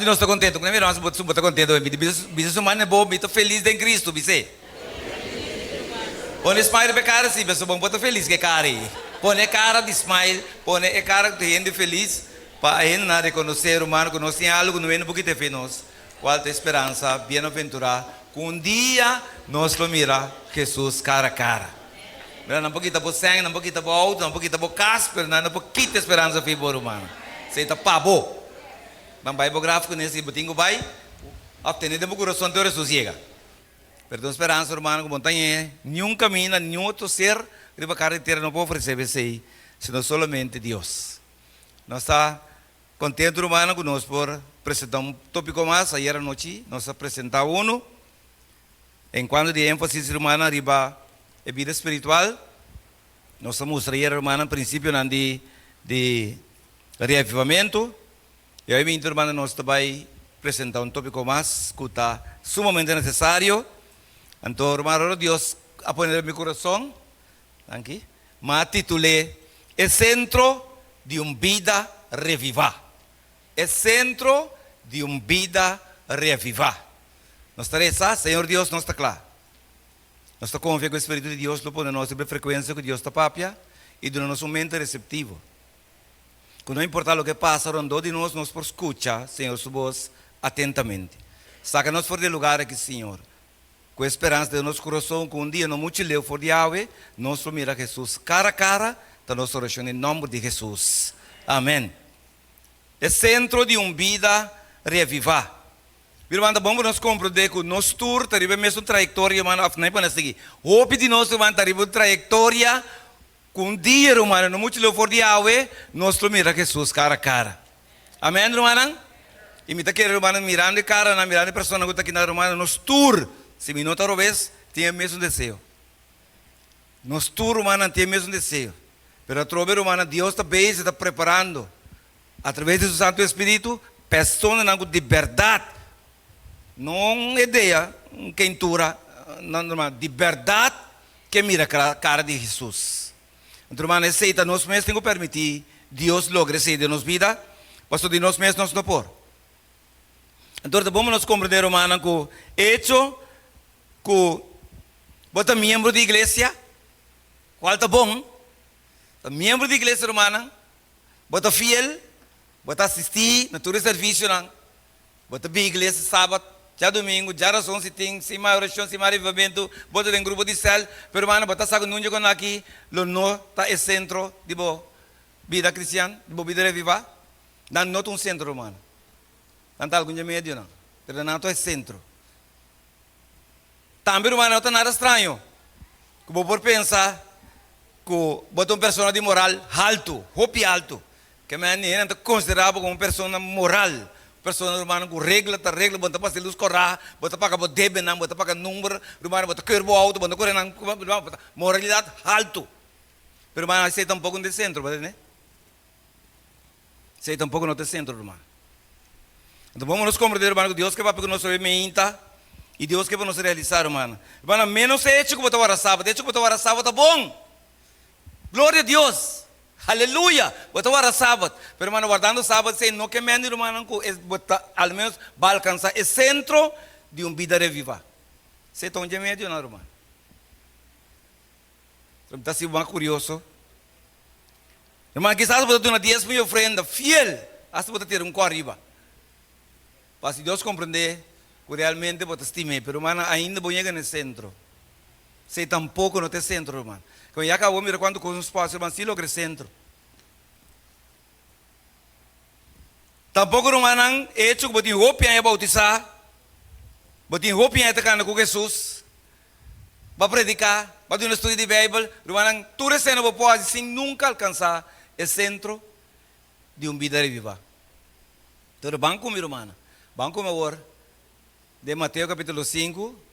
Não estou contente, não estou contente. Bisa humano é bom, estou feliz em Cristo, bisa. Põe smile para cara assim, pessoal, bom, estou feliz que cara aí. Põe cara de smile, põe a cara de gente feliz, para a gente reconhecer o humano, conhecer algo, não é no pouquinho de nós. Qual é a esperança, bem-aventurada, que um dia nós lo mira Jesus cara a cara. Não pouquinho de sangue, não pouquinho de alto, não pouquinho de casper, não pouquinho de esperança para o humano. Você está pabo. Mas vai gráfico nesse botinho vai, obtendo o coração de Jesus chega. Perdão, esperança, irmão, como montanha, nenhum caminho, nenhum outro ser, que a carretera não pode oferecer isso, senão somente Deus. Nós está contente, irmão, conosco por apresentar um tópico mais, ayer à noite, nós apresentamos um, enquanto de ênfase, irmão, arriba a vida espiritual, nós mostramos, irmão, no princípio, de reavivamento. E aí, minha irmã, nós também apresentar um tópico mais que está sumamente necessário. Então, irmão, Deus a poner meu coração, aqui, mas titulei "El centro de uma vida revivada". El centro de uma vida revivada. Nós estaremos, Senhor Deus, nós está claro. Nós está confiando que o Espírito de Deus lo põe na nossa frequência que Deus está papia e do nosso mente receptivo. Que não importa o que passa, rondou de nós por escutar, Senhor, sua voz atentamente. Saca-nos fora de lugar aqui, Senhor. Com a esperança de nosso coração, que um dia no muito leu for de Yahweh, nós mira Jesus cara a cara, da nossa oração em nome de Jesus. Amém. É centro de uma vida revivada. Irmão, vamos nos compreender que o nosso tour está arriba mesmo trajetória, irmão, não é para seguir. Hope de nós, irmão, está arriba trajetória. Com um dia, irmão, no muito for de Yahweh, nós mira Jesus cara a cara. Amém, irmão? E me está querendo, irmão, mirando de cara, mirando de pessoa que está aqui na irmã, nos tour, se me nota uma vez, tem o mesmo desejo. Nos tour, irmão, tem o mesmo desejo. Mas a trover, irmão, Deus está bem, está preparando, através do Santo Espírito, pessoas de verdade, não ideia, quentura, não, de verdade, que mira a cara de Jesus. Então, irmão, aceita, nós mesmos temos que permitir Deus logre ser de nossa vida, pastor de nós mesmos não pôr. Então, vamos nos compreender, irmão, que o hecho que você membro da igreja, qual está bom? Membro da igreja, irmão, você fiel, você assistir na todo serviço, você vir à igreja sábado, já domingo, já razão se tem, se mais oração, se mais avivamento, bota em grupo de céu, pero mano, bota sabe nunca quando aqui, lo no está é centro de bo vida cristiana, de bo vida reviva, não não um centro, mano, não está algum meio não, pero não é centro. Também, mano, não está nada estranho, que vou por pensar que bota uma pessoa de moral alto, hopi alto, que me não está considerado como uma pessoa moral. Pessoa irmão com regra, bota para luz correr, bota para o débito, bota para o número, irmão, bota curvo alto, bota correr, moralidade alto. Pero irmão, aceita um pouco no centro, né? Aceita um pouco no centro, irmão. Então vamos nos compreender, irmão, que Deus que vai para nós mente e Deus que vai nos realizar, irmão. Irmão, menos é hecho que bota para sábado, hecho que bota para sábado, tá bom. Glória a Deus. Aleluia! Bota agora sábado. Pero, irmão, guardando sábado, sei não que menos, irmão, ao menos vai alcançar o centro de uma vida reviva. Você está onde é meio, não, irmão? Você está sendo mais curioso. Irmão, quizás você tem uma 10 mil ofrenda fiel, hasta você ter um corriba. Para se Deus compreender, que realmente você estima, pero, irmão, ainda vou chegar no centro. Sei tampouco no teu centro, irmão. Como já acabou, mira quando com os passos, irmão, se logra centro. Tampouco não é hecho que você tem roupa para bautizar, você tem roupa para estar com Jesus, para predicar, para ter um estudo de Bíblia, irmão, tudo isso não pode sem nunca alcançar o centro de uma vida reviva. Então, banco, meu irmão, banco, meu amor, de Mateus capítulo 5,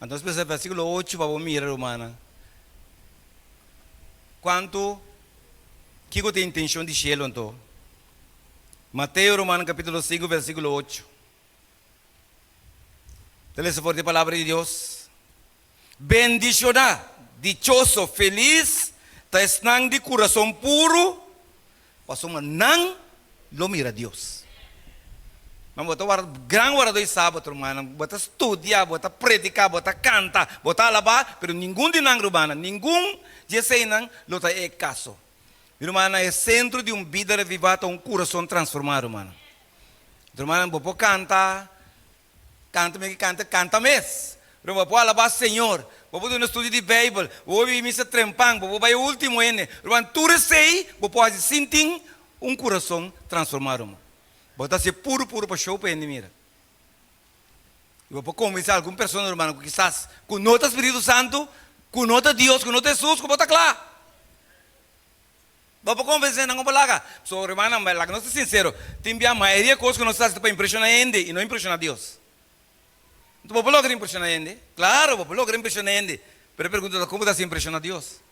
então, versículo 8, para mirar, irmão. Quanto que eu tenho intenção de chegar, então? Mateus, Romano, capítulo 5, versículo 8. Lê-se forte a palavra de Deus. Bendicionar, dichoso, feliz, está estando de coração puro, pasó não lo mira Deus. Mas bota gran hora do sábado, hermano. Bota estudiar, bota predicar, bota cantar, bota alabar, pero nenhum de nang rumana, nenhum de seinan lota é caso. Irmã, é centro de vida revivada, coração transformado, irmã. Irmã, vou cantar, canta mesmo. Irmã, vou alabar Senhor. Vou fazer um estudo de Bíblia, vou vir missa trempang, vou vai o último ene. Irmã, tudo sei, vou pode sentir coração transformado, irmã. Bota ser puro para show para ele, mira. Eu vou convencer alguma pessoa, irmão, que quizás conota o Espírito Santo, conota Deus, conota Jesus, que bota claro. Vou convencer, não vou lá. So, irmão, mas não sou sincero. Tem a maioria coisas que nós estamos para impressionar ele e não impressionar Deus. Então, vou lograr impressionar ele. Claro, vou lograr impressionar ele. Mas pergunta, como você impressiona Deus?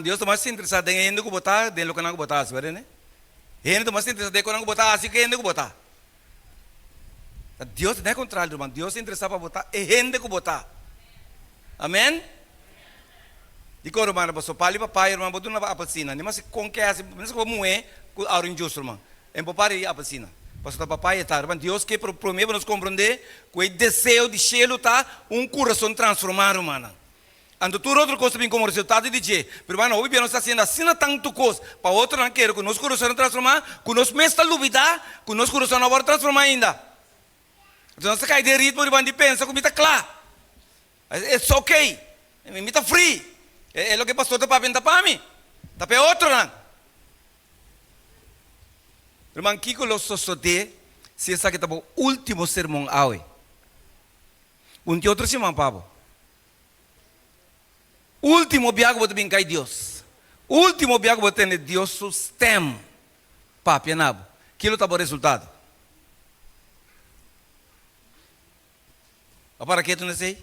Deus está mais interessado em ele que botar, de lo que não botar, sabe, né? Ele está mais interessado em que não botar, assim que ele que botar. Deus não é contrário, irmão. Deus está interessado para botar, é ele que botar. Amém? Digo, irmão, você pali papai, irmão, botou na apelsina. Nem mais com que assim, não sei como é, com a orange juice, irmão. Em papai a apelsina. Pastor papai está, irmão. Deus que promete nos compreender que o desejo de cheiro está coração transformado, irmão. Ando tudo outra coisa bem como resultado de dizer, irmão, hoje nós estamos fazendo assim tanto coisa, para outro não quero que nosso coração transformar, que nosso mestre duvidar, que nosso coração não vai transformar ainda. Então você cai de ritmo, irmão, de pensa, como está claro. It's ok, me está free. É o que o pastor está para mim, está para outro não. Irmão, que eu sosode, se essa que está o último sermão hoje. De outro sermão, Pablo. Último viaje vou brincar de Deus. Último viaje vou ter Deus sustém. Papi, nabo. Aquilo está bom resultado. Para que tu não sei?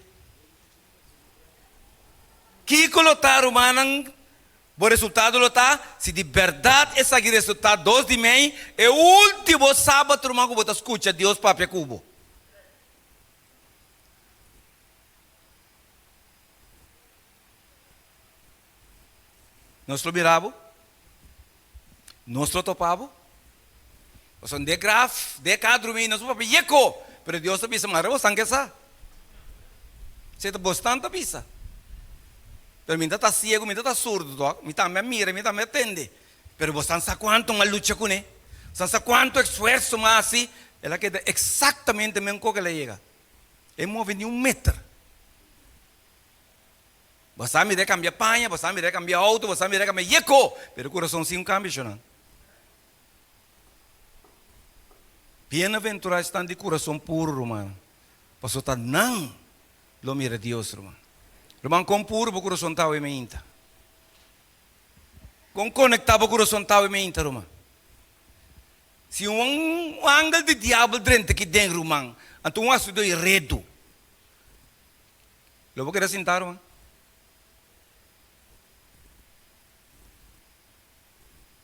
Que colocar o manang bom resultado lo tá? Se de verdade esse resultado 2 de maio é o último sábado, irmão, que você escuta Deus papi cubo. Nós miramos, nós topamos, nós somos de graf, de cadro, nós somos yeco, mas Deus sabe se marou, sangue sa. Você está bastante bisa. Mas me está cego, me está surdo, me está me mira, me está me atende. Mas você sabe quanto uma luta com ele, você sabe quanto esforço mais assim, ela quer exatamente o mesmo que ela chega. É move de 1 metro. Você me deve cambiar panha, você me deve cambiar auto, você me deve cambiar yeco, mas o coração sim cambia, não? Bem-aventurados estão de coração puro, irmão. Pastor, tá não, lo mira Deus, irmão. Irmão, com puro, o coração está em mente. Com conectado, o coração está em mente, irmão. Se ângulo de diabo dentro aqui dentro, irmão, então um assunto é redo. Lo vou querer sentar, irmão.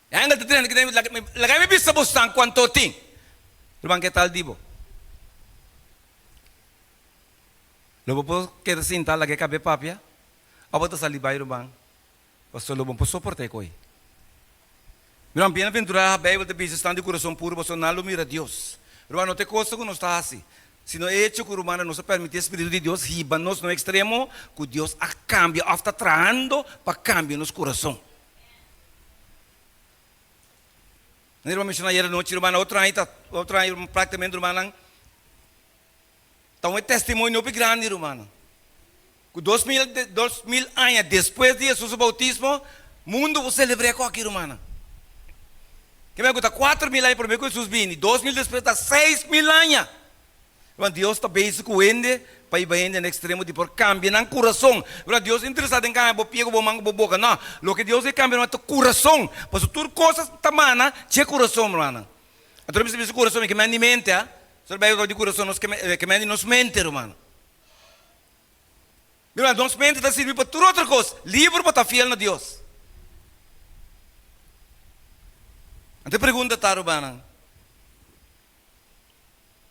Ângulo de dentro aqui dentro, lagay bisa busang quanto ting. Irmão, que tal dibo? Lo vou querer sentar, lagay cabe papia. Abo ta salibay, irmão. Pastor, lo vou suportar coi. Irmão, bem-aventurado a Bíblia de bisa estão de coração puro, pastor, não lo mira Deus. Irmão, não te costa que não está assim. Se não é hecho que o humano não se permite o Espírito de Deus, riba-nos no extremo, que Deus a cambia, está traindo para cambiar nos coração. Não irmão mencionar aí noite, irmão, outra aí praticamente, irmão, então é testemunho bem grande, irmão. 2000 anos depois de Jesus o bautismo, o mundo vai celebrar com aquilo, irmão. Que me gusta 4.000 anos por meio que Jesus vini, 2000 depois está 6.000 anos. Irmão, Deus está bem com ele, para ir no extremo de por cambio no coração. Irmão, Deus é interessado em cambiar, piego, mango, boca, não. Lo que Deus é cambiar no coração. Porque tudo coisas tamana, tinha coração, irmão. Então, esse coração é que me mente, ah? Só vai de coração que me nos mente, irmão. Irmão, nos mente está servindo para tudo outra coisa. Livre para estar fiel a Deus. Então, pergunta, tá, irmão?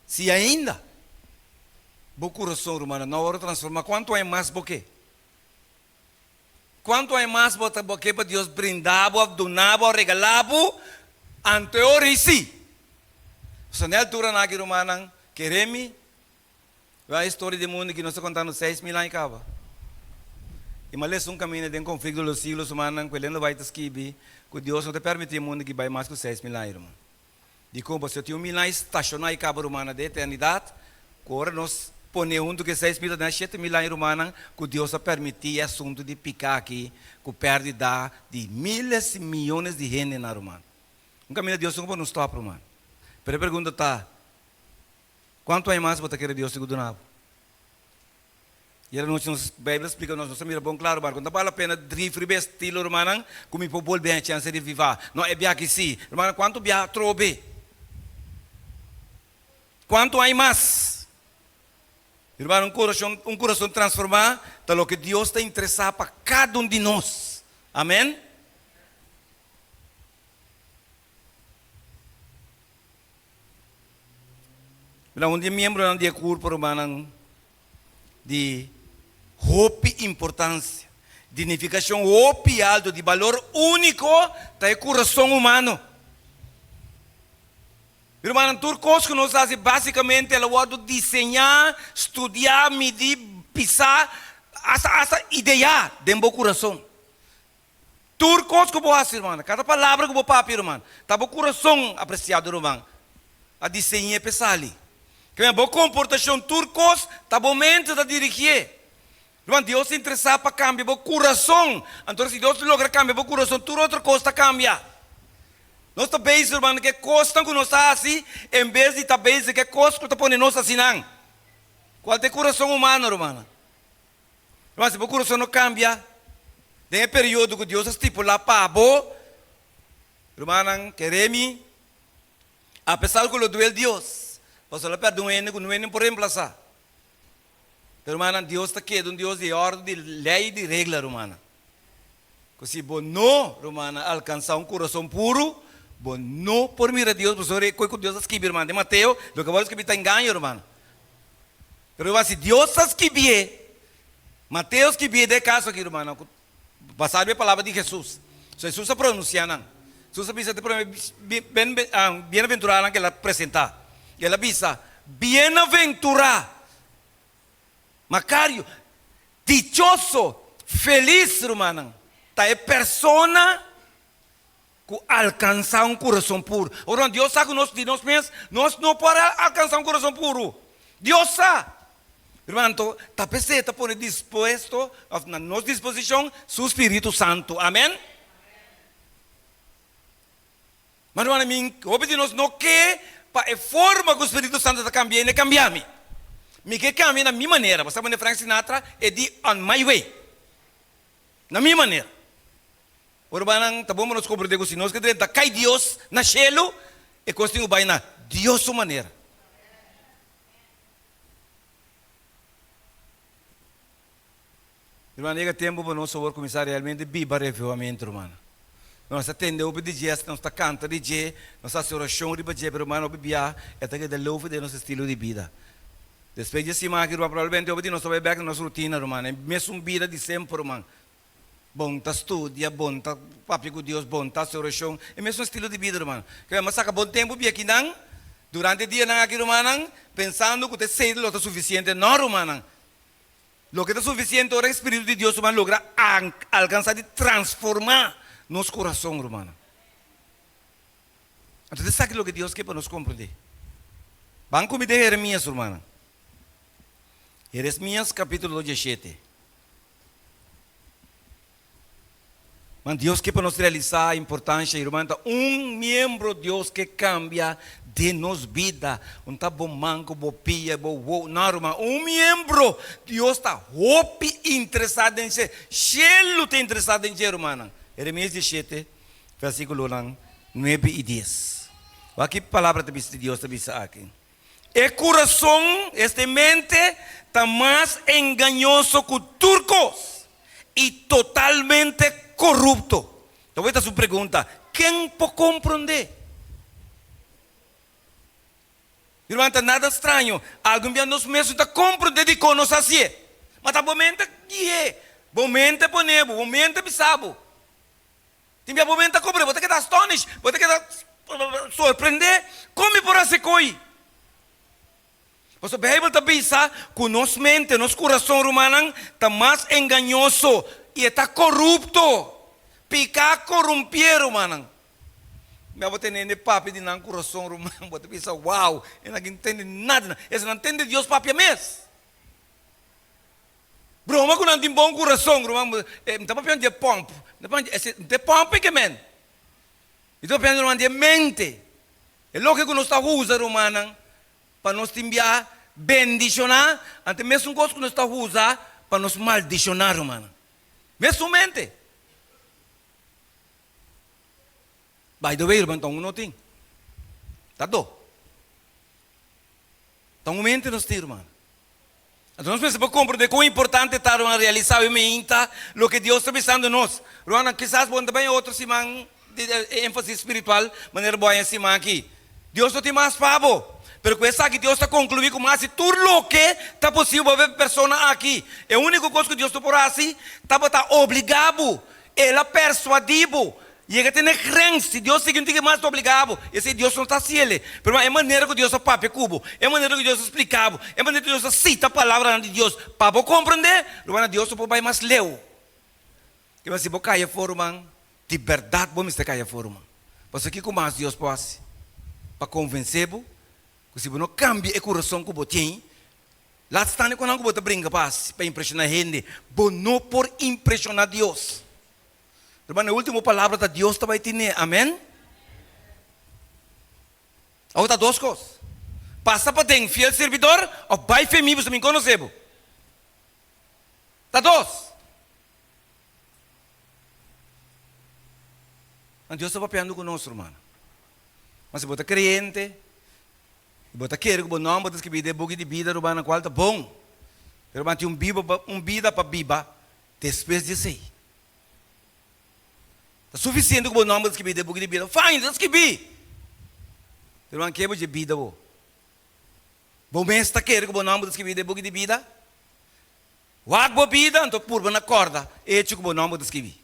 Se ainda o coração, irmão, na hora de transformar, quanto é mais porque? Quanto é mais porque para Deus brindava, donava, regalava, An teoria sim. Sa na altura na aqui romanang, queremi, a história do mundo que nós estamos contando 6.000 anos acaba. E malês caminho de conflito dos siglos humanos, que ele não vai te esquivar, que Deus não te permite o mundo que vai mais que 6.000 anos, irmão. De como se eu tinha 1.000 anos estacionado em cabo romana de eternidade, agora nós ponemos que 6.000 anos, 7.000 anos romana, que Deus a permitir assunto de picar aqui, que perde de milhares e milhões de gente na romana. Um caminho de Deus não nos stop, romano. Pero a pergunta está, quanto é mais você quer Deus segundo nabo? E a Bíblia explica, nós mira bom claro, mas quando vale a pena drifre estilo, irmão, como o povo bem a chance de viver. Não é bem aqui sim. Irmão, quanto bem trobe? Quanto há mais? Irmão, um coração transformado, tá lo que Deus está interessado para cada um de nós. Amém? Um dia membro não dia corpo, irmão, de hope importância, dignificação hope alto, de valor único, tá o coração humano. Irmão, tudo coisa que nós fazemos basicamente é o de desenhar, estudar, medir, pisar, essa ideia dentro do coração. Tudo coisa que eu faço, irmão, cada palavra que eu papo, irmão, tá o coração apreciado, irmão, a desenhar pesar ali. Que é boa comportação, tudo coisa, tá bom mente da dirigir. Irmão, Deus se interessa para cambiar o coração. Então, se Deus logra cambiar o coração, tudo outra coisa cambia. Nós estamos bem, irmão, que coisa que nós fazemos, em vez de estar bem, que coisa que está pondo nós assim, não. Qual é o coração humano, irmão? Irmão, se o coração não cambia, tem um período que Deus estipula para o irmão, queremos, apesar que lo duele Deus, você não perde não por reemplazar. Pero, irmão, Deus está aqui, um Deus de ordem, de lei e de regra, irmão. Se você não, irmão, alcançar um coração puro, você não por mira Deus, você que Deus escreve, irmão, de Mateus, do que você escreve está engano, irmão. Pero, se Deus escreve, Mateus escreve de caso aqui, irmão, passar a palavra de Jesus. Jesus está pronunciando. Jesus está bem-aventurado que ela apresenta. E ela diz, bem-aventurado, Macário, dichoso, feliz, irmão, tá é persona que alcançar um coração puro. Ora, Deus sabe de nós mesmos, nós não podemos alcançar um coração puro. Deus sabe. Irmão, está pensando, está por disposto, na nossa disposição, seu Espírito Santo. Amém? Mas, irmão, obedecemos não quer para a forma que o Espírito Santo está cambiando, cambiar-me. Me quer cambiar na minha maneira. Você sabe, Frank Sinatra, é de on my way. Na minha maneira. Urbanang, tá bom, nós compreendemos que se nós queremos da cai Deus na cielo, e conseguimos vai na Deus sua maneira. Irmão, nega tempo para nós começar realmente a viver reviamento, irmão. Nós atendemos o DJ, nós cantamos DJ, nós fazemos oração de DJ, pero irmão, bibia é que de louvo de nosso estilo de vida. Depois de cima, provavelmente eu nós vai back na nossa rotina, irmão. É mesmo vida de sempre, irmão. Bom, tá estudia, bom, tá papo com Deus, bom, tá oração. É mesmo estilo de vida, irmão. Que mas saca bom tempo bia aqui não, durante o dia não aqui, irmão, pensando que você não está suficiente, não, irmão. Lo que está suficiente é o Espírito de Deus, irmão, logra alcançar de transformar nosso coração, irmão. Então, sabe o que Deus quer para nos compreender? Vamos comigo de Jeremias, irmão. Jeremias capítulo 17. Mas Deus quer para nos realizar a importância, irmão, membro de Deus que cambia de nos vida. Não tá bom manco, bom pia, bom não, irmão. Membro, Deus está interessado em ser. Ele está interessado em ser, irmão. Jeremias 17, versículo 9 e 10. Aqui a palavra de Deus está aqui. O coração, esta mente, está mais engañoso que turcos e totalmente corrupto. Então, esta é a sua pergunta: quem pode compreender? Irmão, não é nada estranho. Algum dia nós mesmos está compreendendo de como nós assim. Mas a momento que é, momento ponemos, momento pisabo. Tem momento compreender, você que está astonished, você que está surpreender, como por essa coi. Mas a Bíblia também diz que nossa mente, nosso coração humano está mais enganoso e está corrupto. Picar, corromper, humano. Mas você nem papi de não coração humano, você pensa, uau, eu não entende nada, eu não entende Deus papi mesmo. Broma que não tem bom coração, não está pensando de pompo, de pompo que men. Estou pensando de mente. É logo que nós estamos usando, humano, para nos enviar, bendicionar, até mesmo coisa que nós estamos usando para nos maldicionar, humano. Mesmo mente. By the way, irmão, então não tem. Tá do. Então mente nos tira, irmão. Então nós precisamos compreender quão importante está a realizar o que Deus está pensando em nós. Irmão, quizás bom também outro simão de ênfase espiritual, maneira boa em cima aqui. Deus não tem mais pavo. Pero com essa que Deus está concluindo com mais tudo o que está possível para ver pessoa aqui. É a única coisa que Deus está por assim, está obrigado, ela persuadido. E ele tem crença, Deus seguinte que mais está obrigado. Esse Deus não está cielo. Mas é maneira que Deus papi cubo. É maneira que Deus explicava. É maneira que Deus cita a palavra de Deus. Para compreender, Deus não pode mais leu. Que se você cair fora, irmão, de verdade, vamos estar cair fora, irmão. Porque aqui como Deus pode para convencer, que se você não cambia o coração que você tem, lá está quando você brinca para impressionar a gente, você não por impressionar Deus. Irmão, a última palavra de Deus vai ter, amém? Outra duas coisas. Passa para ter fiel servidor, ou vai femir, você me conhece. Tá dois. Deus está papiando conosco, irmão. Mas se você é crente, você quer que o nome de escrever de vida, irmão, qual está bom. Irmão, tem vida para viva, depois de sei. É suficiente que o nome de vida, de vida. Fine, escrever. Irmão, que é de vida, bom. Bom mês está querendo que o nome de vida, de vida. Wag boa vida, então por na corda, hecho que o nome de escrever.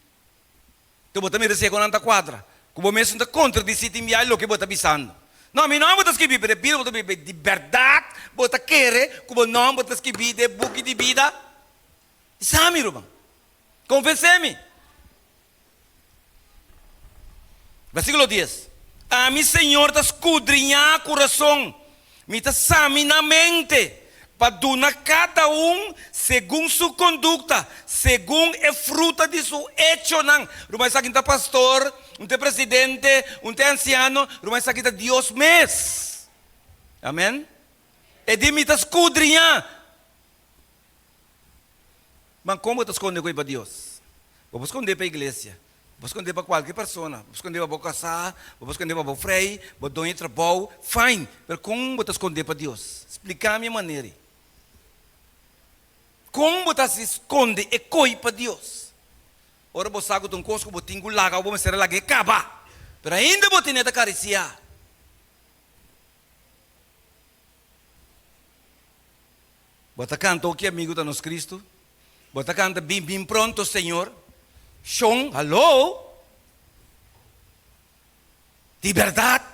Então você me diz que não está quadra. Que o mês está contra de sítio enviar o que você está pensando. Não, meu nome de escrever, pero Bíblia de verdade, você quer que o nome de escrever de vida. Sabe, irmão? Convence-me. Versículo 10. A mi Senhor está escudrinhar o coração, me está examinar a mente, para dar cada segundo sua conduta, segundo a fruta de seu hecho. Mas aqui está pastor, está presidente, está anciano, mas aqui está Deus mesmo. Amém? E de me está escudrinhar. Mas como está escondendo para Deus? Vou esconder para a igreja. Vou esconder para qualquer pessoa, vou esconder para casar, vou esconder para frei, vou dar um trabalho, fine, mas como vou esconder para Deus? Explicar a minha maneira. Como você se esconde e coi para Deus? Ora você sabe que um coisa que você tem que largar, você será lá que acaba, mas ainda você tem que acariciar. Você canta o que amigo de nosso Cristo? Você canta bem pronto, Senhor? Chong, hello? De verdade?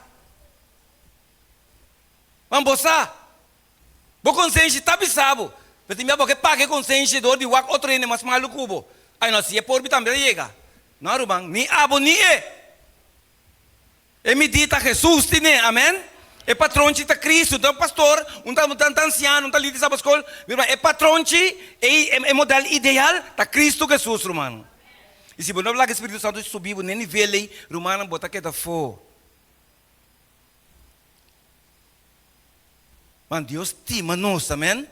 Vamos você? Vou consciência está bisabo. Mas minha boca paga consciência do de wak outro ene mas maluco. Aí nós se é por bitam chega. Não, irmão, ni abo ni é. E me dita Jesus tine, amém? É patrão de Cristo, então pastor, tá anciano, tá líder da escola, é patrão de é modelo ideal da Cristo Jesus, irmão. E se você não falar que o Espírito Santo subiu nem nível aí, irmão, bota que tá fo. Mas Deus tima nós, amém?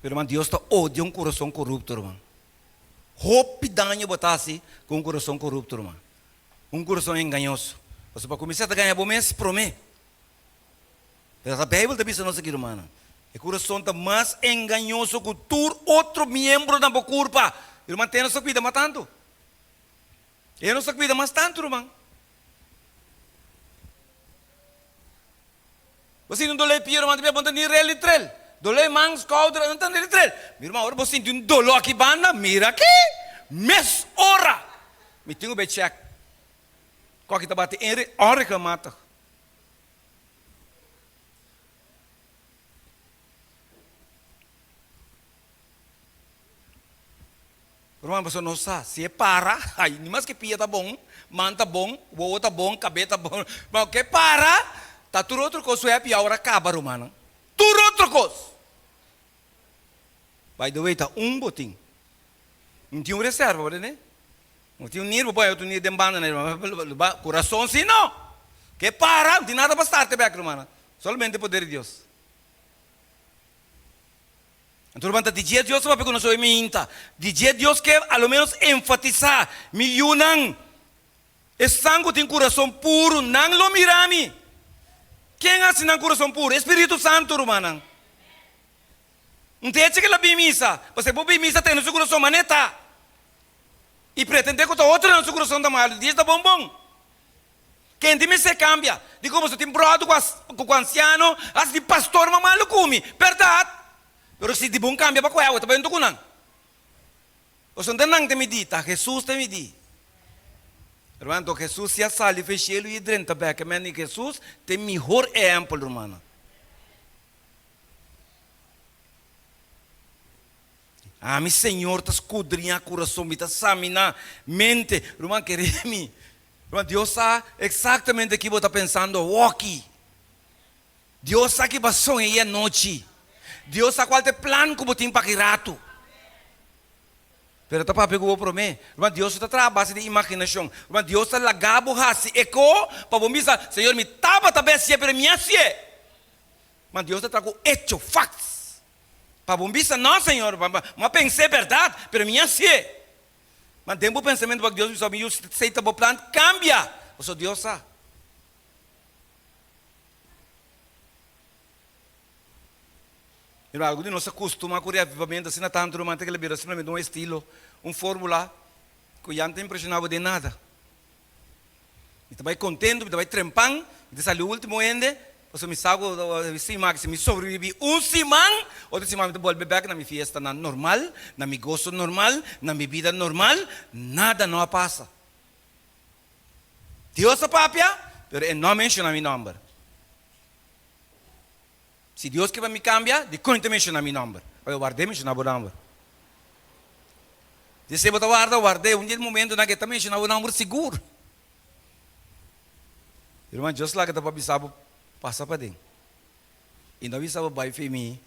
Pero Deus está odia um coração corrupto, irmão. Hope danho botasse com um coração corrupto, irmão. Um coração enganoso. Você para começar a ganhar bom mês, promete. Mas a Bíblia também diz aqui, irmão. O coração está mais enganoso que todo outro membro da corpo. Irmão, tem nossa vida mais tanto. É nossa vida mais tanto, irmão. Você não dole pior, irmão, também aponta nem rel e trel. Dole mãos, caudra, não tem rel e trel. Meu irmão, agora você tem um dolo aqui, banda, mira aqui. Mês, hora. Me tenho que check. Qual que está batendo? Hora que mata. Irmão, você não sabe. Se é para, aí, nem mais que pia tá bom, manta bom, o outro tá bom, cabelo tá bom. Mas que para, tá tudo outra coisa, é pior, acaba, irmão. Tudo outra coisa. By the way, tá botinho. Não tinha reserva, né? Não tinha dinheiro, boy, eu tinha dinheiro de banda, né? Coração sim, não. Que para, não tem nada para estar, irmão. Somente o poder de Deus. Então, irmão, dizer Deus vai pegar nosso minta. Dizer Deus que, ao menos, enfatizar, me unam. Sangue tem coração puro, não lo mirami. Quem assina coração puro? Espírito Santo, irmão. Não tem que ela missa. Você pode missa tem no seu coração maneta. E pretende que outro no seu coração da mal. Diz da bom. Quem tem se cambia. De como você tem brado com o anciano, as de pastor mamalo come. Verdade. Pero se de bom cambia para qual é, também não kunang. Você não tem medida, Jesus tem medida. Irmão, então Jesus já sali fechelo e dentro da que mas Jesus tem melhor exemplo, irmão. Meu Senhor está escudrinha o coração, está examinar mente. Irmão, queremos. Irmão, Deus sabe exatamente o que você está pensando. Walkie. Deus sabe que passou aí a noite. Deus sabe qual é o plano que você tem para rato. Pero tá pegou para mim. Irmão, Deus está trabalhando de imaginação. Irmão, Deus está lagado assim. Eco, para você dizer, Senhor, me tapa também se é para mim assim. Mas Deus está trazendo hecho, facts. Para você dizer, não, Senhor, mas pensei verdade, para mim assim. Mas tem um pensamento para Deus, me aceita o plano, cambia. O seu Deus sabe. Algo de nós acostuma com o reavivamento, assim, não tanto romântico, ele vira simplesmente um estilo, fórmula, que já não te impressionava de nada. E tu vai contente, tu vai trempando, e tu sai o último ende, você me sabe, se me sobrevive semana, outra semana eu vou voltar na minha fiesta normal, na minha gozo normal, na minha vida normal, nada não passa. Deus é papia, mas não menciona meu nome. Se Deus quer me cambiar, de quanto menciona meu nome? Eu guardei mencionar o nome. Se você guardei, um dia momento na que também mencionar o nome seguro. Irmão, Deus lá que está para avisar, passa para dentro. E não avisava para mim,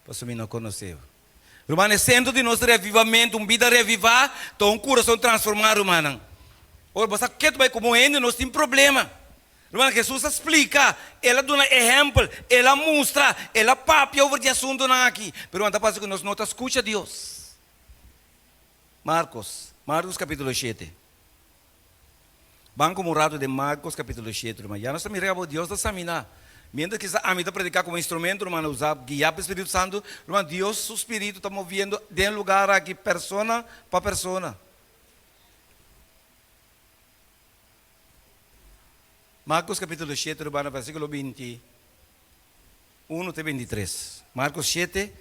para você não conhecer. Irmão, é centro de nosso revivamento, vida revivar, então um coração transformado, irmão. Ora, você quer vai como ainda, nós temos problema. Irmão, Jesus explica, ela dá um exemplo, ela mostra, ela papia over de assunto aqui. Pero anda passa que nós não escuta Deus. Marcos capítulo 7. Banco morado de Marcos capítulo 7, irmão. Já nós estamos mirando Deus da examinar. Mientras que a mim está predicar como instrumento, irmão, usar guiar para o Espírito Santo, irmão, Deus, o Espírito está movendo de um lugar aqui, persona para persona. Marcos capítulo 7, versículo 21 até 23. Marcos 7,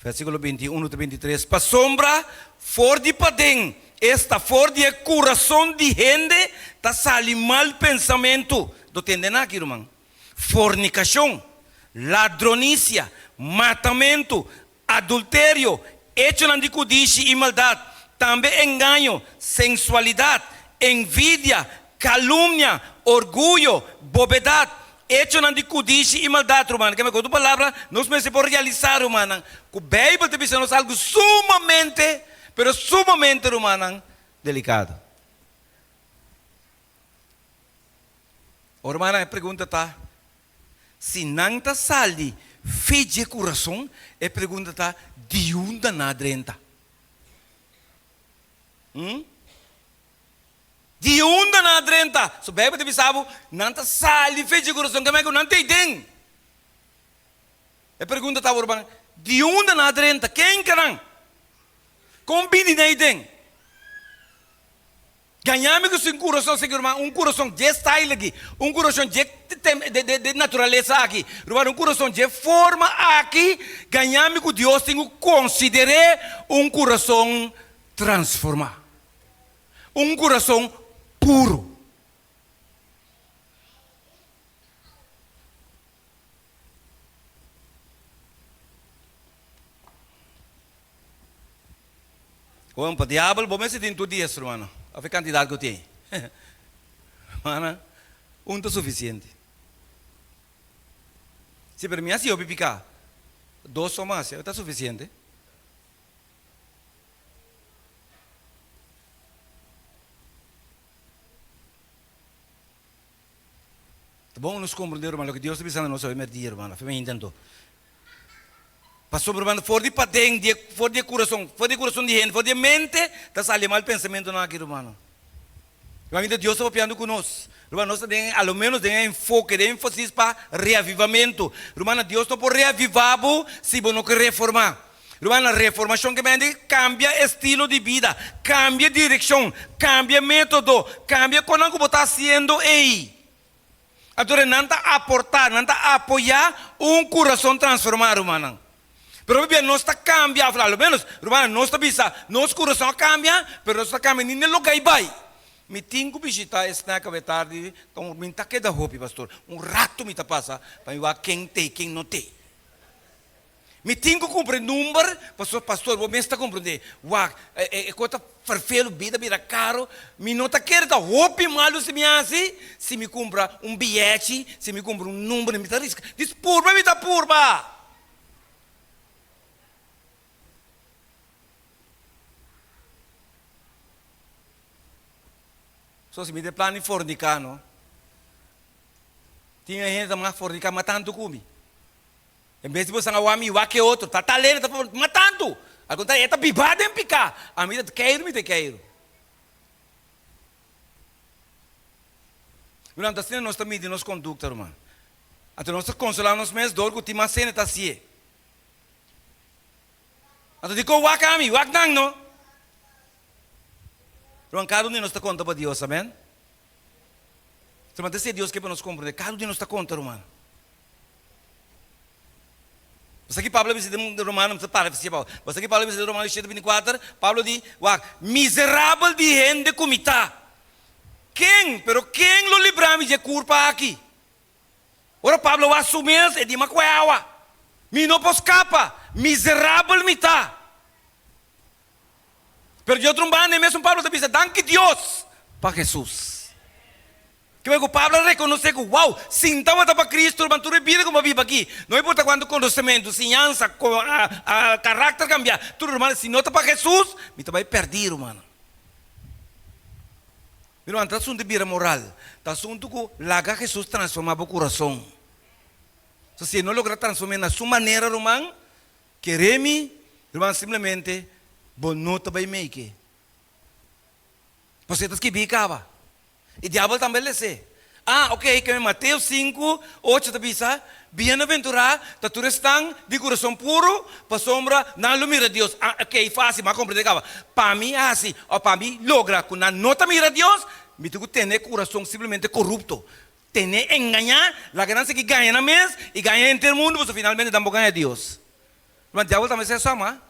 versículo 21 até 23. Para sombra, for de padem, esta for de coração de gente, está saindo mal pensamento. Do entendendo aqui, irmão? Fornicação, ladronícia, matamento, adultério, hecho de codicia e maldade, também engano, sensualidade, envidia, calúnia, orgulho, bobedade, hecho de codicia e maldade, irmão. Que me conta palavra, nós me se por realizar, irmão. Que o Bíblia te diz algo sumamente, pero sumamente, irmão, delicado. O irmão, a pergunta está, se não está sali, fede coração, a pergunta está, de onde na drenta? De onde na drenta? Se o Bíblia te sabe, não está sali, fede coração, como é que não tem den? A pergunta está, irmão, de onde na drenta? Quem quer? Combine na den. Ganhamos com um coração, um coração de style aqui, um coração de natureza aqui, um coração de forma aqui, ganhamos com Deus tem que considerar um coração transformado, um coração puro. Como para o diabo, vou me sentir em 2 dias, irmão. A ver a quantidade que eu tenho. Mana, está suficiente. Se para mim assim eu picar 2 ou mais, está suficiente. Tá bom nos compreender, irmão, o que Deus está pensando nós hoje dia, irmão. Foi bem intento. Passou, irmão, fora de padeng, fora de coração de gente, fora de mente, está saindo mal pensamento naquilo, irmão. Realmente Deus está piando conosco. Irmão, nós temos, ao menos, enfoque, ênfase para reavivamento. Irmão, Deus está por reavivar se você não quer reformar. Irmão, a reformação que vem cambia estilo de vida, cambia direção, cambia método, cambia como você está fazendo aí. Então, não está aportar, não está apoiar coração transformado, irmão. Pero bien, no está cambia, al menos, irmão, não está bisa, nosso coração cambia, pero está cambia, nem no lugar vai. Me tenho que visitar esse snack à tarde, então me está queda roupa, pastor. Rato me está passa, para eu ver quem tem, quem não tem. Me tenho que comprar número, pastor, vou me está compreender. Uau, quanto farfelo, vida caro. Me não está querendo roupa malo se me assim, se me compra bilhete, se me compra número, me está risca. Diz purba, me está purba. Se me dê plano de fornicar, não? Tinha gente que fornicar matando come. Em vez de você não amigo, que outro, está lendo, está matando. Agora está bibado em picar. A mim me quero. Não está sendo nossa mídia, nossa conduta, irmão. Então nós consolamos nos meses dor que o time cena está assim. Então digo, amigo, não. Irmão, cada um de nós está conta para Deus, amém? Irmão, se é Deus que nos compreender, cada um de nós está conta, irmão. Você aqui, Pablo, diz em Romano, não para, você aqui, Pablo, diz em Romano 7:24, Pablo diz, miserável de gente comita. Quem? Pero quem lo libramos de culpa aqui? Ora, Pablo vai assumir, e diz, mas qual é a água? Me não posso escapar, miserável me está. Pero de outro lado, mesmo Pablo está dizendo, danke Deus para Jesus. Que o Pablo reconhece que, uau, se estava para Cristo, irmão, tu repita como vive aqui. Não importa quanto conhecimento, ciência, caráter cambiar. Tu, irmão, se não está para Jesus, me vai perder, irmão. Irmão, está assunto de vida moral. Está assunto que laga Jesus transformar o coração. Se não logra transformar na sua maneira, irmão, queremos, irmão, simplesmente, bom, não vai make. Você está que bicava. E o diabo também lhe diz. Ok, que Mateus 5, 8 está dizendo, bem-aventurado, que tu estão de coração puro, para sombra, não mira Deus. Ok, fácil, mas compreender. Para mim, assim, ou para mim, logra, que não mira Deus, me tenho que ter coração simplesmente corrupto. Ter enganar, a ganância que ganha na mesa, e ganha em todo mundo, você finalmente também ganha Deus. Mas o diabo também se chama.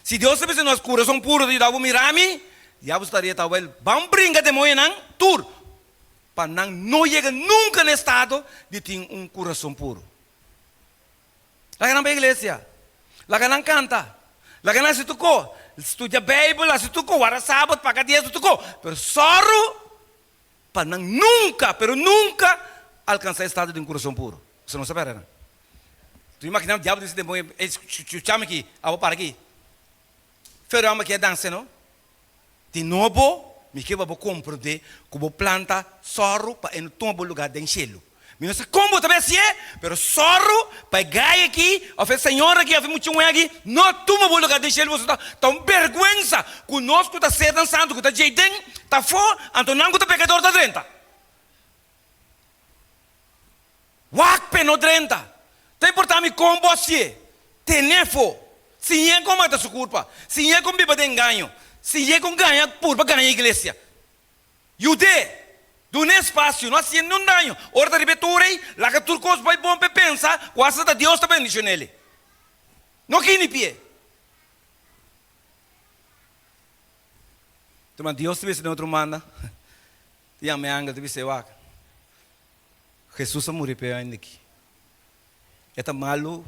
Se Deus sabe se nós coração puro de diabo mirar-me, o diabo estaria talvez, vamos brincar de manhã, tur, para não chegar nunca no estado de ter coração puro. Lá que não vai igreja, lá que não canta, lá que não se tocou, estuda a Bíblia, lá se tocou, agora sábado, paga dia, se tocou, mas só para nunca alcançar o estado de coração puro. Você não sabe, né? Tu imagina o diabo desse demônio, chama aqui, vou para aqui. Ferrama que é dança, não? De novo, me que vou compreender como planta sorro para em todo lugar de enchê-lo. Me não sei como também se é, mas sorro para ganhar aqui, a fé senhora aqui, a fé muito aqui, não toma o lugar de enchê-lo, você está tão vergonha, conosco está ser dançando, que está jeitando, está fora, então não está pecador da drenta. Wak peno drenta. Tem importante como você, tenefo. Se é com mata sua culpa, se é com biba de engano, se é com ganha por ganhar a igreja. Jude, do espaço, não assim não ganho. Ora da ribeturei, lá que turcos vai bom para pensar, quase da Deus está bendição nele. Não que nem pie. Então Deus te vê se outro manda. Tinha me anga te vê se wak. Jesus morreu para ainda aqui. É malo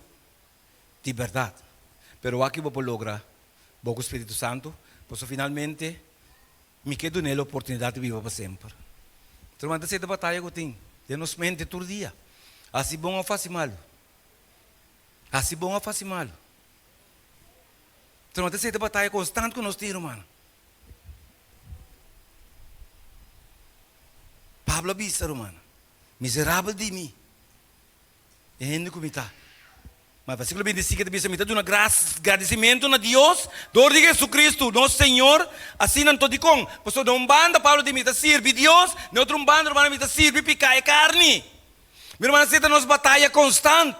de verdade. Pero aqui vou lograr, o Espírito Santo, Pois finalmente, me quedo nela a oportunidade de viver para sempre. Então, mas essa batalha que eu tenho, eu nos mente todo dia. Assim bom ou faz mal. Assim bom ou faz mal. Então, essa batalha constante que nós temos, mano. Pablo avisa, mano. Miserável de mim. E ainda como está. Mas versículo 25 diz: me dá uma graça, agradecimento a Deus, dor de Jesus Cristo, nosso Senhor, assim não estou de com. Pois não banda, Pablo de mim, sirve Deus, no outro banda, irmão, me sirve picar é carne. Meu irmão, aceita nos batalha constante.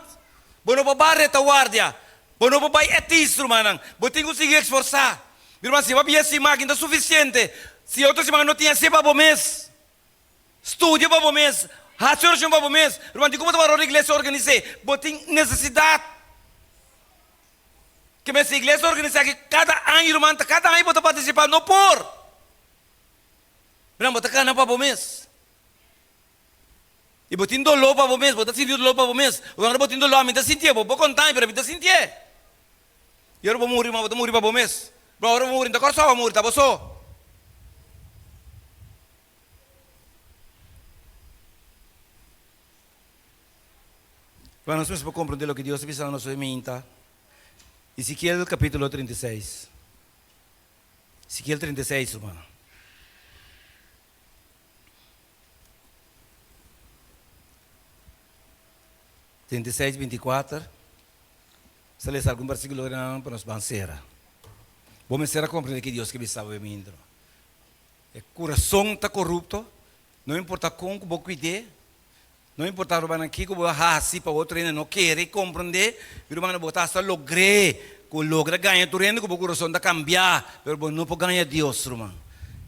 Bono para barra guardia. Bono para etis, irmão. Bono tem que conseguir esforçar. Meu irmão, se vai ver essa máquina suficiente, se outros irmãos não tinham se para o mês, estudia para o mês, raciocínio para o mês, irmão, de como a igreja organizar, bono tem necessidade. Que essa igreja organiza que cada ano, irmão, cada ano pode participar, não por. Irmão, botar cana para o mês. E botin dolor para o mês, botar sentir dolor para o mês. O cara botin dolor, me dá sentir, vou contar, mas me dá sentir. E eu vou morrer, mas vou morrer para o mês. Bro, eu vou morrer, então só vou morrer, tá bom só. Para nós mesmos compreender o que Deus precisa na nossa mente. Ezequiel capítulo 36. Ezequiel 36, irmão. (36, 24). Se lês algum versículo para nos vencer. Vamos ser a compreender que Deus que estava vendo. O coração está corrupto. Não importa como você cuide. Não importa o aqui que você assim para outro ainda não quer compreender. Pero mano botar só logre, que logra ganhar tu reino que o coração está cambiar. Pero não pode ganhar Deus, irmão.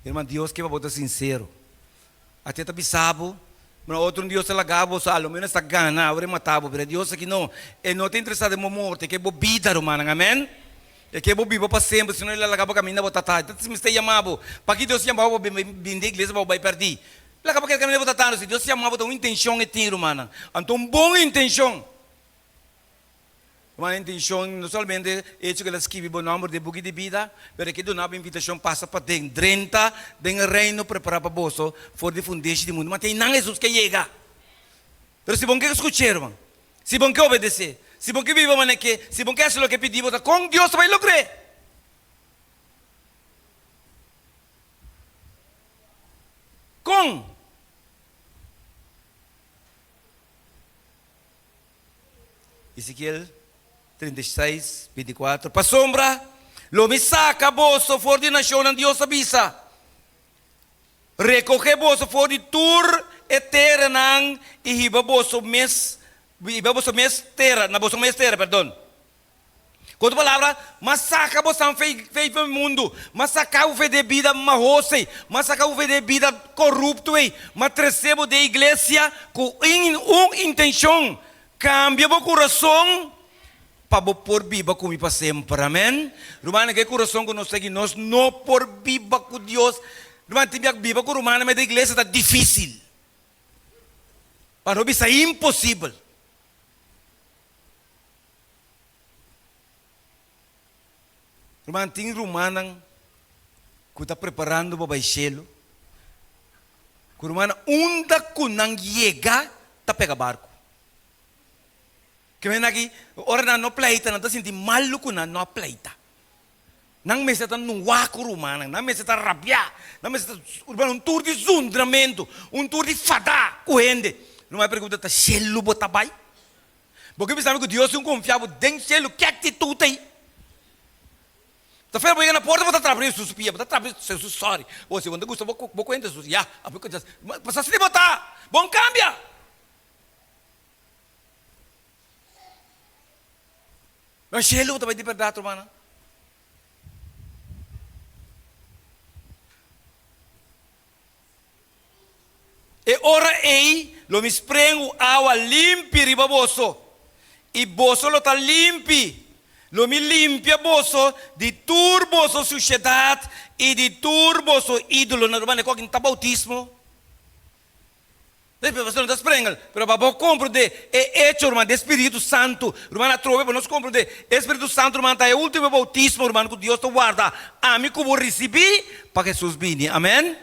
Irmão, Deus que vai botar sincero. Até tá bisabo. Mas outro Deus se lagava, ao menos está ganhando, agora matava. Pero Deus aqui não. Ele não tem interessado em morte, que é boa vida, irmão. Amém? É que é boa vida para sempre. Senão ele lagava caminho botar tarde. Então se me está chamando, para que Deus chamava para vender a igreja para perder. Lagava aquele caminho botar tarde. Se Deus chamava, então uma intenção é ter, irmão. Então uma boa intenção. Uma intenção não somente é que ela escreve o nome de book de vida, mas que do nada a invitação passa para dentro do reino preparado para você, for de fundeixe do mundo. Mas tem não Jesus que chega. Mas se bom que escutar, irmão, se bom que obedecer, se bom que viva, mano, que se bom que fazer o que pedimos, com Deus vai lograr. Com Ezequiel 36, 24. Para sombra, lo me saca bolso for de nação en Dios avisa. Recoge bolso for de tur eternan e hiba bolso mes terra, na bolso mes terra, perdão. Com outra palavra, mas saca bolso feio no mundo, mas saca o de vida marrose, mas saca o de vida corrupto, mas recebo de igreja com uma intenção, cambia o coração para por viva com para sempre, amém? Romano que coração que nós não por viva com Deus, romano tem que viva com romano, mas a igreja está difícil, para não ser impossível. Romano tem romano que está preparando para o cielo, que romano unda que não chega, está pega barco. Que vem aqui, ora não pleita, não está sentindo maluco, não pleita. Não me está num waco romano, não me está rabiar, não me está um tour de zundramento, um tour de fadá, correndo. Não é pergunta, está cheio de tabai? Porque pensamos que Deus é um confiável, dentro cheio, que atitude tem? Está feio, porque na porta, você está trabalhando, suspia, você está trabalhando, Jesus, sorry. Ou se você gosta, vou correr, Jesus, já, passa se botar, bom, cambia. Mas cheio também de verdade, irmão. E ora ei, lo mi spremo água limpa riba boso. E boso lo tá limpi. Lo mi limpia boso de turboso sociedade e de turboso ídolo. Normal é qualquer bautismo. Pastor, não está pero para compreender é hecho, irmão, de Espírito Santo. Irmão, a trova para nós compreender. Espírito Santo, irmão, é o último bautismo, irmão, que Deus te guarda. A mim que vou receber para que Jesus venha. Amém?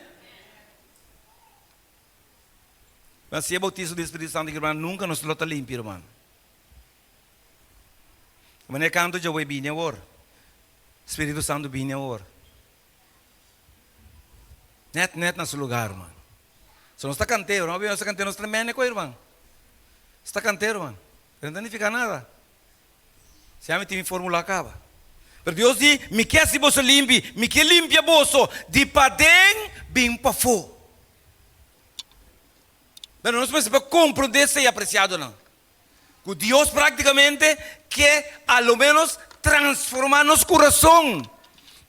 Mas se é bautismo do Espírito Santo, irmão, nunca nos lota limpo, irmão. Mas é canto já vai vir agora. Espírito Santo vinha agora. Net nesse lugar, irmão. Se não está canteiro, não está canteiro, não está tremendo, irmão. Está canteiro, irmão. Não significa nada. Se a mim tem fórmula acaba. Mas Deus diz, me quer se você limpe, me quer limpia bolso, de para dentro, bem para fora. Mas não se pode compreender se é apreciado, não. Que Deus praticamente quer, ao menos, transformar nosso coração.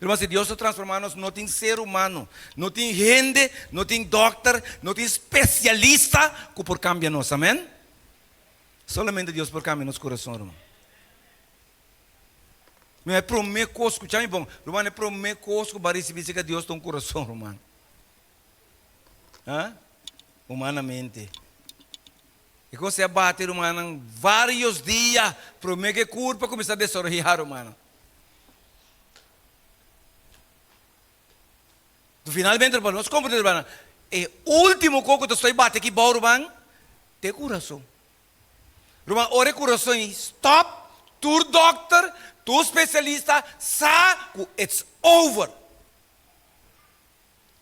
Irmão, se Deus transformar-nos, não tem ser humano, não tem gente, não tem doctor, não tem especialista que por cambiar-nos, amém? Solamente Deus por cambiar nosso coração, irmão. Mas é prometer coisa, escuta bom, irmão, é prometer coisa que vai receber que Deus tem um coração, irmão. Humanamente. E quando você bate, irmão, vários dias, promete que curva começar a desorientar, irmão. Finalmente, irmão, nós compreendemos, irmão, o último coco que estou batendo aqui, irmão, é coração. Irmão, ora coração, stop, tu doctor, tu especialista, sabe, it's over.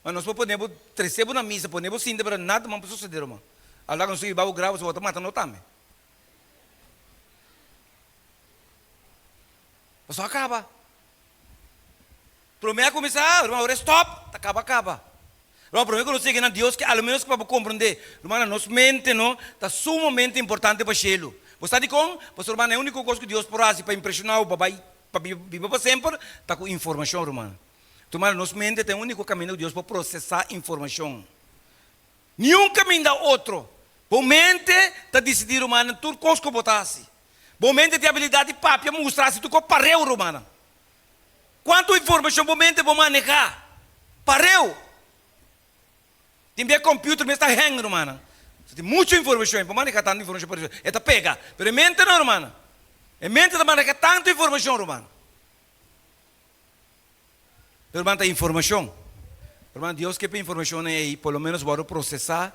Mas nós podemos receber na missa, podemos sim, mas nada mais pode suceder, irmão. Allah nós vamos gravar, você vai matar no também. Só acaba. Promete começar, irmão, agora stop, acaba. Irmão, promete que nós seguimos a Deus, que ao menos para compreender, irmão, nossa mente, não, está sumamente importante para o cielo. Você está de com? Porque, irmão, é a única coisa que Deus faz para impressionar o papai, para viver para sempre, está com informação, irmão. Então, nossa mente tem o único caminho de Deus para processar informação. Nenhum caminho da outro. A mente está decidindo, irmão, tudo coisa que botasse. A mente tem a habilidade de papi mostrar se tu pareu, irmão. Quanto informação você vai manejar? Pareu. Tem bem computer, mas está hang, irmão. Tem muita informação, para manejar tanta informação. Está pega. Mas a mente não, irmão. A mente está manejar tanta informação, irmão. Irmão, tem informação. Irmão, Deus quer informação aí, pelo menos para processar.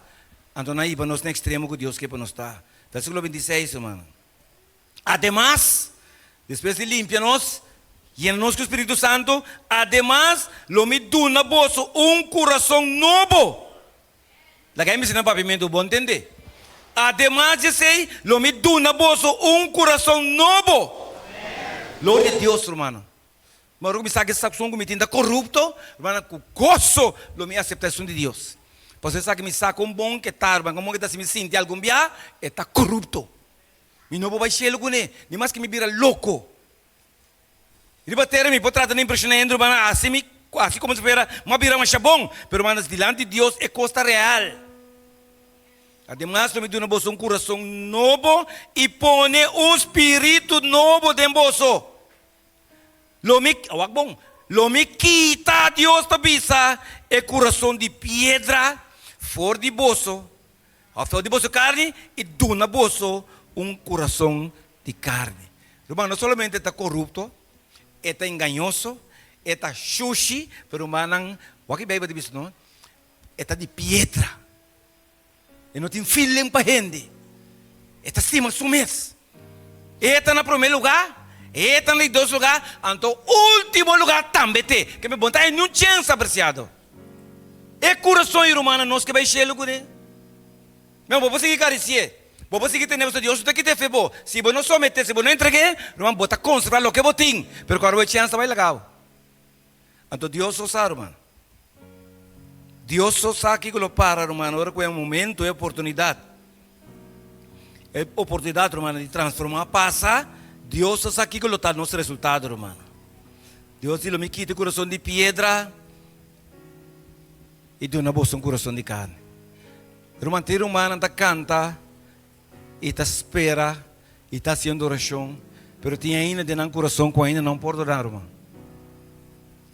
Então, aí, para nós, no extremo que Deus quer para nós estar. Versículo 26, irmão. Además, depois de limpiar-nos, llena-nos com o Espírito Santo, además, lo me duna bolso coração novo. Lagay me sinang pavimento, bom entender. Además, eu sei, lo me duna bolso coração novo. Glória a Deus, irmão. Mas eu me sabe que essa ação que me tinha corrupto, irmão, com gozo, lo me aceitação de Deus. Você sabe que me saca bom que está, irmão, como que está se me sente algum dia, está corrupto. E não vou cheio com ele, nem mais que me vira louco. Ele bater me pode tratar de impressionante, irmão, assim como se espera, mas vira mais bom, pero irmãos, diante de Deus é costa real. Además, me dá um coração novo e põe espírito novo dentro bolso. Lo me quita Deus da bisa é coração de pedra, fora de bolso, fora de bolso carne e duna bolso coração de carne. Irmão, não somente está corrupto, está enganoso, está sushi, pero manang, waki bebe de bicho, não? Está de pedra. E não tem feeling para gente. Está cima sumes. Está na primeiro lugar, está no dois lugar, então último lugar também tem. Que me botar em nenhum chance apreciado. É coração humano nós que vai cheio com ele. Meu, vou seguir carecer. Vou seguir tendo Deus, você tem que ter fé bom. Se você não someter, se você não entregar, não vou conservar o que você tem. Pero quando vai chance vai legal. Então Deus só sabe, irmão. Deus só sabe que lo para, irmão. Agora que é um momento, é oportunidade. É oportunidade, irmão, de transformar, passar. Deus só sabe que lo está nosso resultado, irmão. Deus diz, me quita o coração de pedra e dá na bolsa coração de carne. Irmão, ter humano que canta e está espera e está fazendo oração, mas tem ainda de um coração que ainda não perdonar, irmão.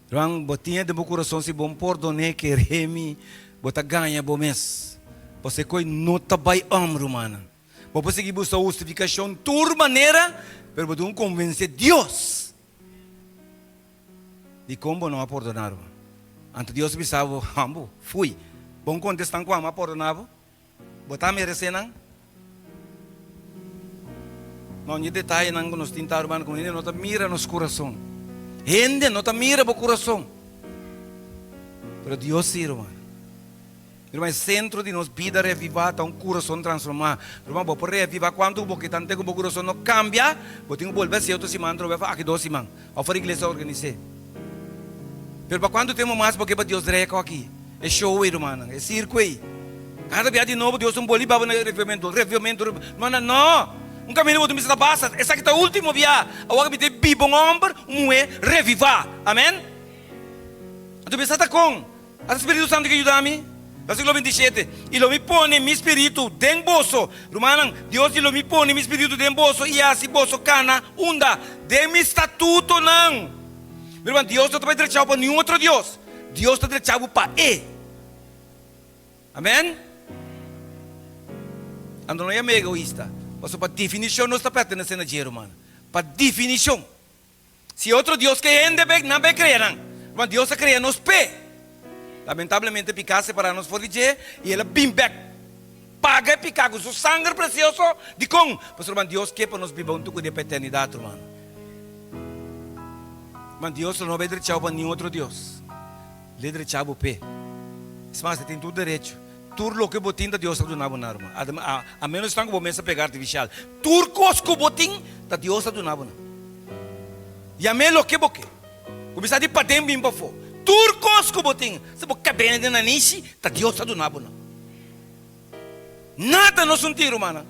Irmão, botinha de meu coração se bom perdonar, querer-me, botar ganha bom mês. Você coi nota vai romana. Você que busca justificação tua maneira, pero você convence Deus. De como não perdonaram. Antes Deus pensava, fui. Bom contestar com a perdonava. Botar merecendo. Não é detalhe não nos tentar romano como não tá mira nos coração. Gente não tá mira no coração. Pero Deus sim, irmão. Irmão, centro de nos vida revivar, tá coração transformar. Irmão, vou por revivar quando porque tanto que o coração não cambia, vou ter que volver se outro semana, vou fazer aqui 2 semanas. A for igreja organizar. Pero para quando temos mais porque para Deus reca aqui. É show, irmão, é circo aí. Cada dia de novo Deus bolívar no revivimento, não. Um caminho muito me passa. Essa aqui é o último dia. Agora me tem bibo um homem, revivar. Amém? Tu pensa com? O Espírito Santo que ajuda-me. Versículo 27. E lo me põe meu espírito dentro bolso. Romano, Deus lo me põe meu espírito dentro bolso e assim bolso cana unda. De meu estatuto não. Meu irmão, Deus não está deixando para nenhum outro Deus. Deus está deixando para Ele. Amém? Ando não é meio egoísta. Mas para definição não está pertencendo a dinheiro, mano. Para definição. Se outro Deus que ainda não vai crer, mas Deus está criando os pés. Lamentavelmente, picasse para nos forjar e ele bim back. Paga e picar com seu sangue precioso de com. Mas, Deus quer para nos viver um pouco de eternidade, mano. Mas Deus não vai deixar para nenhum outro Deus. Ele vai deixar o pé. Mas você tem todo direito. Tudo o que botin da Deus está dando na arma. A menos que você pegar artificial. Tudo que botin da Deus está dando na. E a menos que você começar a patem bem para fora. Tudo que botin, se você quer de nanishi, da Deus está dando na. Nada não sentir, irmã.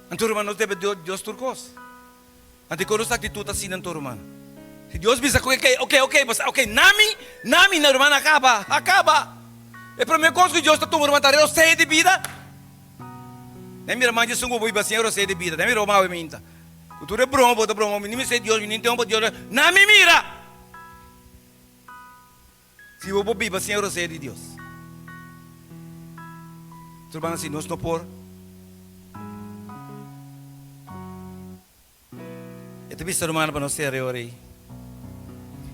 Então, irmã, nós devemos Deus turcos. Ante quando essa atitude assim, então, irmã. Se Deus diz ok, nami na irmã acaba. É para mim coisa que Deus está tomando uma tarefa cheia de vida. Nem minha irmã disse um boi bacinho cheio de vida. Nem minha irmã minta. Tu é bromo, nem me sei Deus, nem tem um Deus. Nami mira. Se eu vou biba sem cheio de Deus. Tu irmã assim, nós não por. Ito bisa irmã para nós ser reorei.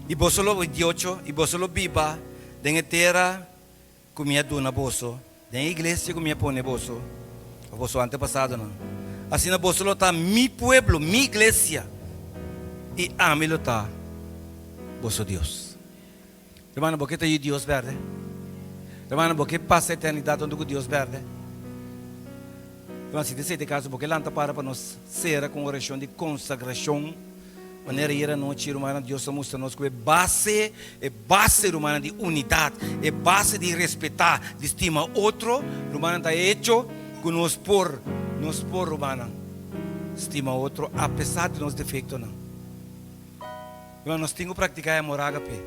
E você lo 28, e você lo biba, den terra comia duna boso, den igreja comia pone boso, o boso antepassado não. Assim na boso lo tá mi pueblo, mi igreja, e ame lo tá, boso Deus. Irmão, porque tá aí Deus verde? Irmão, porque passa a eternidade onde Deus verde? Irmão, se desse caso, porque lá para nós ser com oração de consagração. Maneira ir a noite, irmã, Deus está mostrando que é base humana de unidade, é base de respeitar, de estimar outro, irmã, está hecho que nos por, irmã, estima outro, apesar de nos defeitos, não. Irmã, nós temos que praticar amor ágape.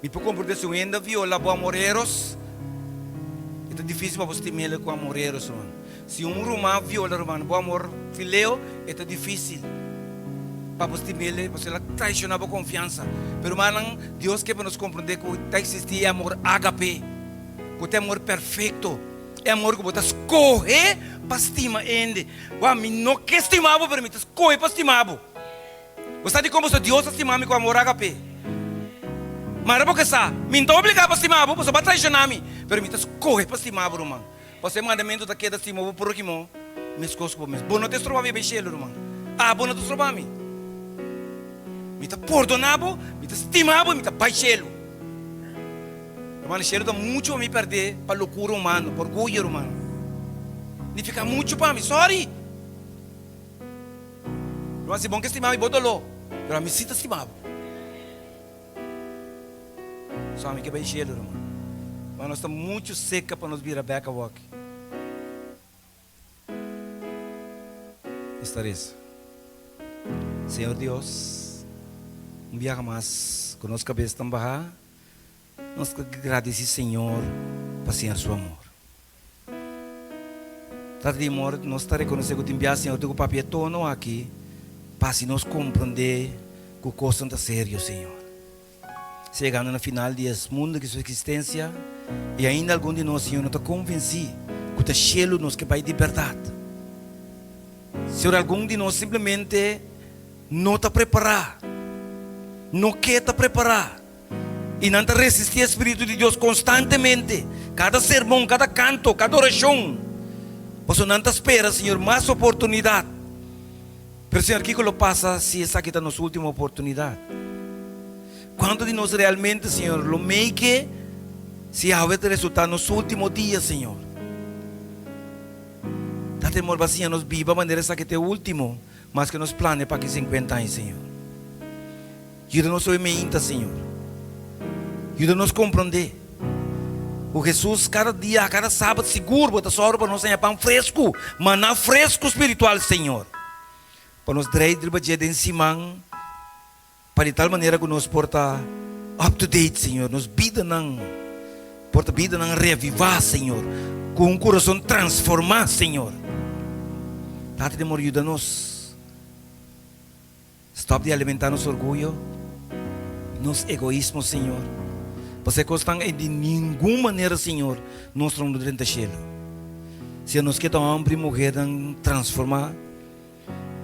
E por compreender se ainda viola para amoreiros, é difícil para você estimar com amoreiros, irmã. Se romano viola, irmã, para amor fileo, é difícil. Para você traicionar a confiança. Pero irmão, Deus quer para nos compreender que existe amor ágape, que é amor perfeito, é amor que você escolhe para estimar ainda. Não quer estimar, mas me escolhe para estimar. Você sabe como Deus estima-me com amor ágape? Mas porque sabe, me não obrigado para estimar, você vai traicionar-me, mas me escolhe para estimar, irmão. Você mandamento da queda estimar por aqui, me escolhe para mim. Bom, não te estroba bem cheio, irmão. Bom, não te estroba me. Me está perdonado, me está estimado, me está baixelo. Irmão, cheiro dá muito a me perder para loucura humana, para orgulho humano. Não fica muito para mim, sorry. Irmão, se bom que estimar me botolou, mas me sinta estimado. Só me que baixelo, irmão. Mas nós estamos muito seca para nos virar back a walk. Estares. Senhor Deus, um dia mais, com nossa cabeça tão baixa, nós agradecemos, Senhor, por ser seu amor. Tanto de amor, nós estamos reconhecendo que o enviar, Senhor, o papel todo aqui, para nos compreender que o coisa está sério, Senhor. chegando no final desse mundo que sua existência, e ainda algum de nós, Senhor, não está convencido que o cielo nos que vai libertar. Senhor, algum de nós simplesmente não está preparado, não quer estar preparado, e não está resistir ao Espírito de Deus constantemente, cada sermão, cada canto, cada oração. Você não está espera, Senhor, mais oportunidade. Mas, Senhor, o que passa se essa aqui está nossa última oportunidade? Quanto de nós realmente, Senhor, lo make se a ver resultar nos últimos dias, Senhor? Dá temor vazia, nos viva a maneira essa que é o último, mas que nos plane para que 50 anos, Senhor. Ajuda-nos a mente, Senhor. Ajuda-nos a compreender. O Jesus, cada dia, cada sábado, seguro, bota só para nós ganhar pão fresco, maná fresco espiritual, Senhor. Para nos trazer de em cima, para de tal maneira que nos porta up to date, Senhor. Nos vida não, porta vida não reavivar, Senhor. Com um coração transformar, Senhor. Dá-te de morrer, ajuda-nos. Stop de alimentar nosso orgulho, nosso egoísmo, Senhor. Você consta de nenhuma maneira, Senhor, nós estamos dentro do cielo. Se nós queremos homem e mulher transformar,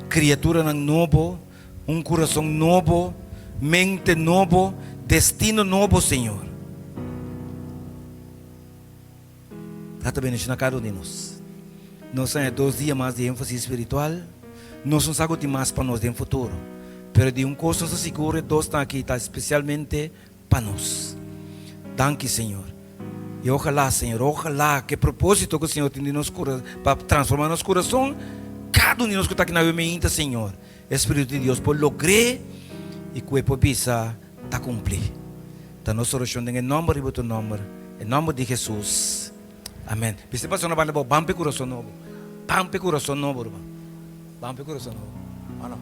criatura novo, um coração novo, mente novo, destino novo, Senhor. Está bem na cada de nós. Nós temos 2 dias mais de ênfase espiritual. Nós não sabemos mais para nós no futuro. Mas de coisa se segura, 2 estão aqui, está especialmente para nós. Danke, Senhor. E ojalá, Senhor, ojalá que propósito que o Senhor tem para transformar nosso coração, cada um de nós que está aqui na mente, Senhor, Espírito de Deus, por lograr e que por pisa está cumprir. Da nossa oração em nome de teu nome, em nome de Jesus. Amém. Você passa na banda, bampe coração novo, bampe coração novo, bampe coração novo.